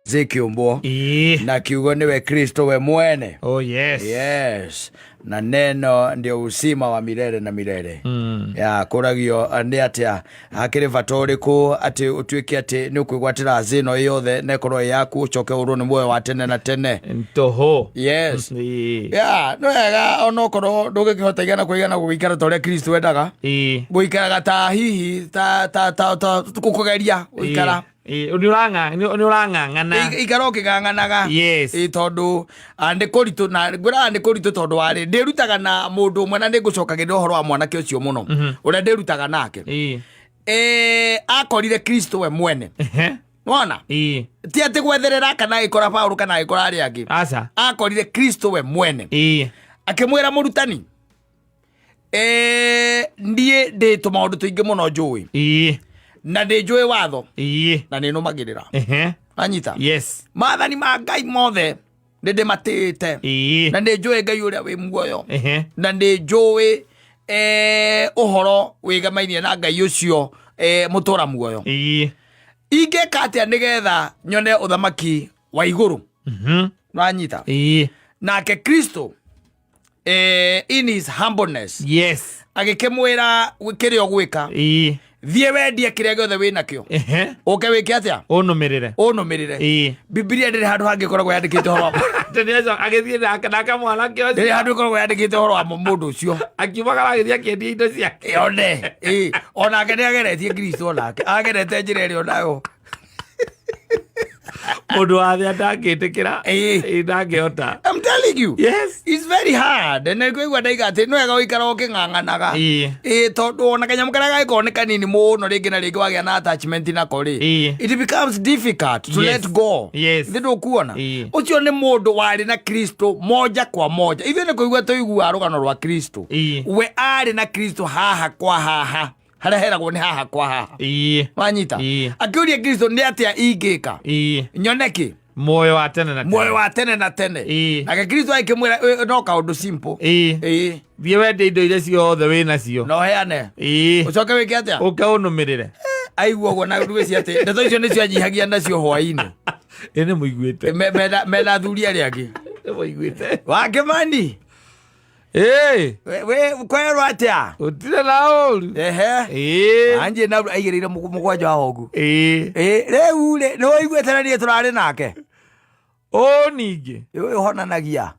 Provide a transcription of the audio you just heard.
zikiumbwo na kiugo niwe Kristo we mwene. Oh yes. Yes. Na neno ndio usima wa milele na milele. Ya kuragio ni atia hakiri vatoriku ati utuike ati ni ukwigwatira zino yothe nekoro yaku ucoke uru ni muoyo wa tene na tene. Ntoho. Yes. Ya no ega onokoro ndugikihota igana kuigana guikara tore Kristo wendaga. Guikara ta hihi ta kukugeria guikara. Unurang'ang'ana ikaro kigang'anaga. Yes. Tondu ande koritu na ngura ande koritu tondu wari ndirutaga na mundu umwe na ndigucokagira uhoro wa mwanake ucio muno uria ndirutaga nake akorire Kristo we mwene. Wona ti ati gwetherera kana ikora Paulo kana ikora ari angi. Asa Akorire Kristo we mwene akimwira murutani ndie ndito maundu tuingi muno njui na ndinjui watho na ninumagirira anyita. Yes. Maathani ma Ngai mothe ndimatite na ndinjui Ngai uria wi muoyo na ndinjui uhoro wigamainie na Ngai ucio mutura muoyo. Ingeka atia nigetha nyone uthamaki wa iguru. Anyita. Nake Kristo in his humbleness yes agikimwira kirio gwika thie wendie kiria giothe wina kio uke wike atia unumirire. Biblia ndiri handu hangikoragwo yandikite horo teneza agithie naka mwana kio ndiri handu ikoragwo yandikite horo wa mundu ucio akiumagara agithie akendia indo ciake one ona ngene ageretie Kristo nake agerete njira irio nayo mundu wathe ndakitikira ndangihota. I'm telling you. Yes. It's very hard. And kwigwa ndaiga ati no ega uikara uking'ang'anaga tondu ona kanyamu karia gagikorwo kanini muno ringi na ringi wagia na attachment nako it becomes difficult to let go. Ndio kuona ucio ni mundu wari na Kristo moja kwa moja. Ithe ni kuigwa tuigua rugano rwa Kristo we ari na Kristo haha kwa haha haria heragwo ni haha kwa haha wanyita akiuria Kristo ni atia ingika nyoneki moyo wa tene na tene nake Kristo aikimwira no kaundu simple thie wende indo iria ciothe wina cio no heane ucoke wike atia uke unumirire aigua guo na rugi ciate ndeto icio nicio anyihagia nacio hwaini ene muiguite mena thuri ari angi muiguite wakimani we kwerwo atia utire na uru anje na aigirire mugwanja hogu riu no iguete na nie turari nake o ningi honanagia